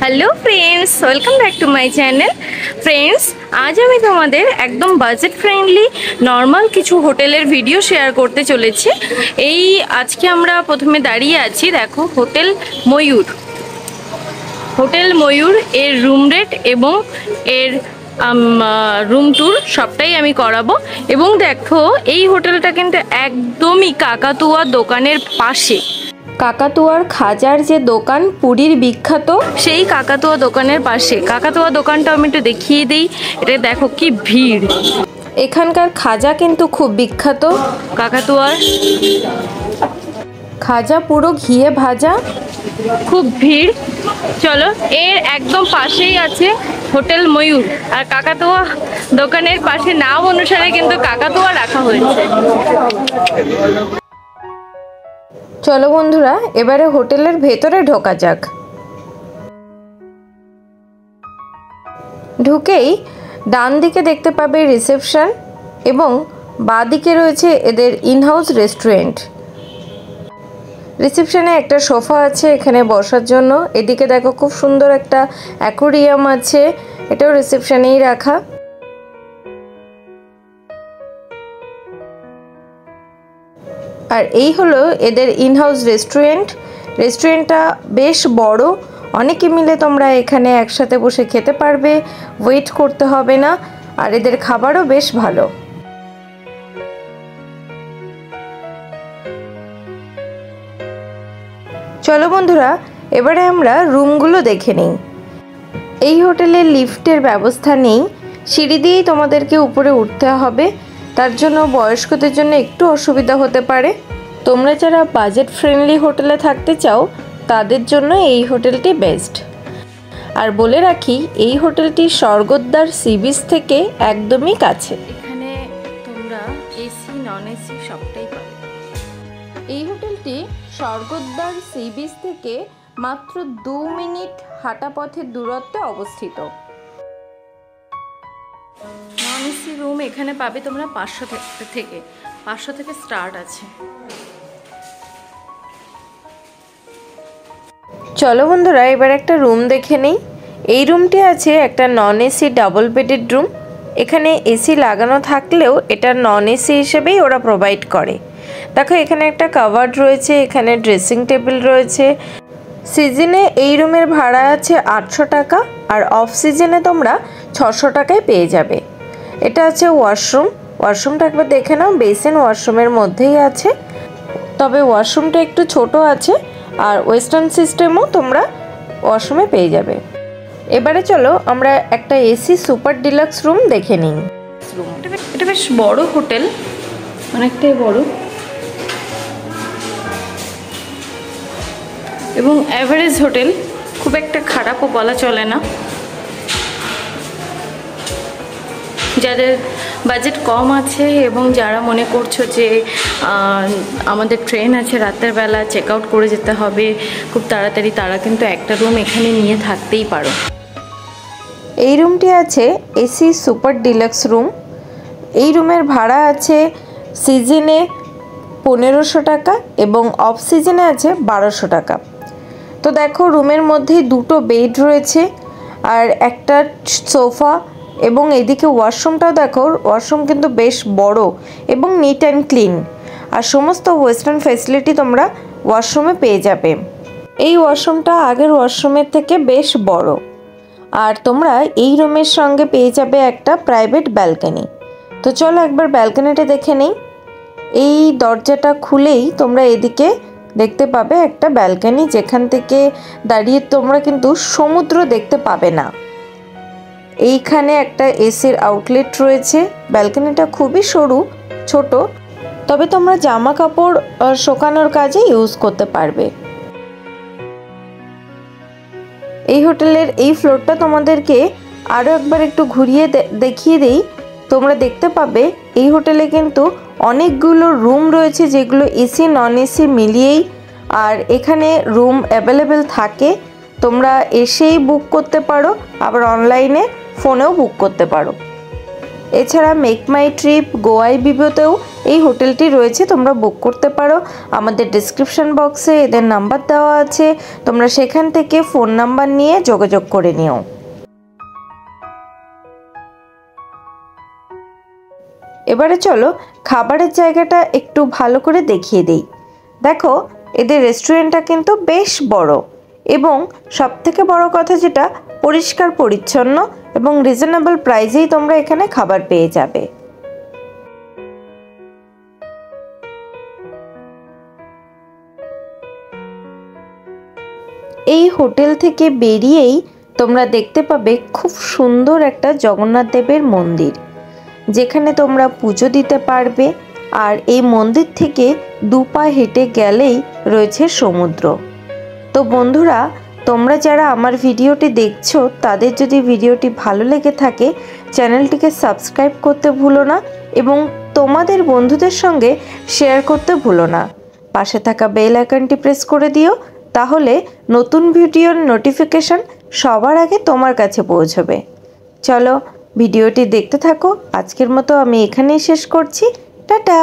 Hello friends, welcome back to my channel. Friends, আজ আমি তোমাদের একদম বাজেট ফ্রেন্ডলি নর্মাল কিছু হোটেলের ভিডিও শেয়ার করতে চলেছি। আজকে আমরা প্রথমে দাঁড়িয়ে আছি, দেখো হোটেল ময়ূর এর রুম রেট এবং এর রুম ট্যুর সবটাই আমি করাবো। এবং দেখো, এই হোটেলটা কিন্তু একদমই কাকাতুয়া দোকানের পাশে। কাকাতুয়ার খাজার যে দোকান পুরীর বিখ্যাত, সেই কাকাতুয়া দোকানের পাশে। কাকাতুয়া দোকানটা আমি একটু দেখিয়ে দিই। এটা দেখো কি ভিড়, এখানকার খাজা কিন্তু খুব বিখ্যাত। কাকাতুয়ার খাজা পুরো ঘিয়ে ভাজা, খুব ভিড়। চলো, এর একদম পাশেই আছে হোটেল ময়ূর, আর কাকাতুয়া দোকানের পাশে নাম অনুসারে কিন্তু কাকাতুয়া রাখা হয়েছে। চলো বন্ধুরা, এবারে হোটেলের ভেতরে ঢোকা যাক। ঢুকেই ডান দিকে দেখতে পাবে রিসেপশন এবং বাঁ দিকে রয়েছে এদের ইনহাউস রেস্টুরেন্ট। রিসেপশনে একটা সোফা আছে এখানে বসার জন্য। এদিকে দেখো খুব সুন্দর একটা অ্যাকোরিয়াম আছে, এটাও রিসেপশনেই রাখা। আর এই হলো এদের ইনহাউস রেস্টুরেন্টটা বেশ বড়, অনেকে মিলে তোমরা এখানে একসাথে বসে খেতে পারবে, ওয়েট করতে হবে না। আর এদের খাবারও বেশ ভালো। চলো বন্ধুরা, এবারে আমরা রুমগুলো দেখে নিই। এই হোটেলে লিফটের ব্যবস্থা নেই, সিঁড়ি দিয়েই তোমাদেরকে উপরে উঠতে হবে। তার জন্য বয়স্কদের জন্য একটু অসুবিধা হতে পারে। তোমরা যারা বাজেট ফ্রেন্ডলি হোটেলে থাকতে চাও তাদের জন্য এই হোটেলটি বেস্ট। আর বলে রাখি, এই হোটেলটি স্বর্গদ্বার সি বিচ থেকে একদমই কাছে। এখানে তোমরা এসি নন এসি সবটাই পাবে। এই হোটেলটি স্বর্গদ্বার সি বিচ থেকে মাত্র 2 মিনিট হাঁটা পথের দূরত্বে অবস্থিত। নন এসি রুম এখানে পাবে তোমরা 500 থেকে স্টার্ট আছে। চলো বন্ধুরা, এবার একটা রুম দেখে নিই। এই রুমটি আছে একটা non AC double bedded room. এখানে এসি লাগানো থাকলেও এটা নন এসি হিসেবেই ওরা প্রোভাইড করে। দেখো, এখানে একটা কাভার্ড রয়েছে, এখানে ড্রেসিং টেবিল রয়েছে। সিজনে এই রুমের ভাড়া আছে 800 টাকা, আর অফ সিজনে তোমরা 600 টাকায় পেয়ে যাবে। এটা আছে ওয়াশরুমটা একবার দেখে নাও। বেসিন ওয়াশরুমের মধ্যেই আছে, তবে ওয়াশরুমটা একটু ছোট আছে। আর ওয়েস্টার্ন সিস্টেমও তোমরা ওয়াশরুমে পেয়ে যাবে। এবারে চলো আমরা একটা এসি সুপার ডিলাক্স রুম দেখে নিই। এটা বেশ বড় হোটেল, অনেকটাই বড় এবং অ্যাভারেজ হোটেল, খুব একটা খারাপও বলা চলে না। যাদের বাজেট কম আছে এবং যারা মনে করছো যে আমাদের ট্রেন আছে রাতের বেলা, চেক আউট করে যেতে হবে খুব তাড়াতাড়ি, তারা কিন্তু একটা রুম এখানে নিয়ে থাকতেই পারো। এই রুমটি আছে এসি সুপার ডিলাক্স রুম। এই রুমের ভাড়া আছে সিজনে 1500 টাকা এবং অফ সিজনে আছে 1200 টাকা। তো দেখো, রুমের মধ্যে 2টো বেড রয়েছে আর একটা সোফা, এবং এদিকে ওয়াশরুমটাও দেখো, ওয়াশরুম কিন্তু বেশ বড় এবং নিট অ্যান্ড ক্লিন। আর সমস্ত ওয়েস্টার্ন ফ্যাসিলিটি তোমরা ওয়াশরুমে পেয়ে যাবে। এই ওয়াশরুমটা আগের ওয়াশরুমের থেকে বেশ বড়। আর তোমরা এই রুমের সঙ্গে পেয়ে যাবে একটা প্রাইভেট ব্যালকনি। তো চলো একবার ব্যালকনিটা দেখে নিই। এই দরজাটা খুলেই তোমরা এদিকে দেখতে পাবে একটা ব্যালকনি, যেখান থেকে দাঁড়িয়ে তোমরা কিন্তু সমুদ্র দেখতে পাবে না। এইখানে একটা এসির আউটলেট রয়েছে। ব্যালকনিটা খুবই ছোট, তবে তোমরা জামা কাপড় শুকানোর কাজে ইউজ করতে পারবে। এই হোটেলের এই ফ্লোরটা তোমাদেরকে আরও একবার একটু ঘুরিয়ে দেখিয়ে দিই। তোমরা দেখতে পাবে এই হোটেলে কিন্তু অনেকগুলো রুম রয়েছে, যেগুলো এসি নন এসি মিলিয়েই। আর এখানে রুম অ্যাভেলেবেল থাকে, তোমরা এসেই বুক করতে পারো, আবার অনলাইনে ফোনেও বুক করতে পারো। এছাড়া মেক মাই ট্রিপ, গোয়াই বিবোতেও এই হোটেলটি রয়েছে, তোমরা বুক করতে পারো। আমাদের ডেসক্রিপশন বক্সে এদের নাম্বার দেওয়া আছে, তোমরা সেখান থেকে ফোন নাম্বার নিয়ে যোগাযোগ করে নিও। এবারে চলো খাবারের জায়গাটা একটু ভালো করে দেখিয়ে দেই। দেখো এদের রেস্টুরেন্টটা কিন্তু বেশ বড় এবং সবথেকে বড় কথা যেটা, পরিষ্কার পরিচ্ছন্ন এবং রিজনেবল প্রাইসেই তোমরা এখানে খাবার পেয়ে যাবে। এই হোটেল থেকে বেরিয়েই তোমরা দেখতে পাবে খুব সুন্দর একটা জগন্নাথ দেবের মন্দির, যেখানে তোমরা পুজো দিতে পারবে। আর এই মন্দির থেকে 2 পা হেঁটে গেলেই রয়েছে সমুদ্র। তো বন্ধুরা, তোমরা যারা আমার ভিডিওটি দেখছো তাদের যদি ভিডিওটি ভালো লেগে থাকে চ্যানেলটিকে সাবস্ক্রাইব করতে ভুলো না এবং তোমাদের বন্ধুদের সঙ্গে শেয়ার করতে ভুলো না। পাশে থাকা বেল আইকনটি প্রেস করে দিও, তাহলে নতুন ভিডিওর নোটিফিকেশন সবার আগে তোমার কাছে পৌঁছবে। চলো ভিডিওটি দেখতে থাকো। আজকের মতো আমি এখানেই শেষ করছি। টাটা।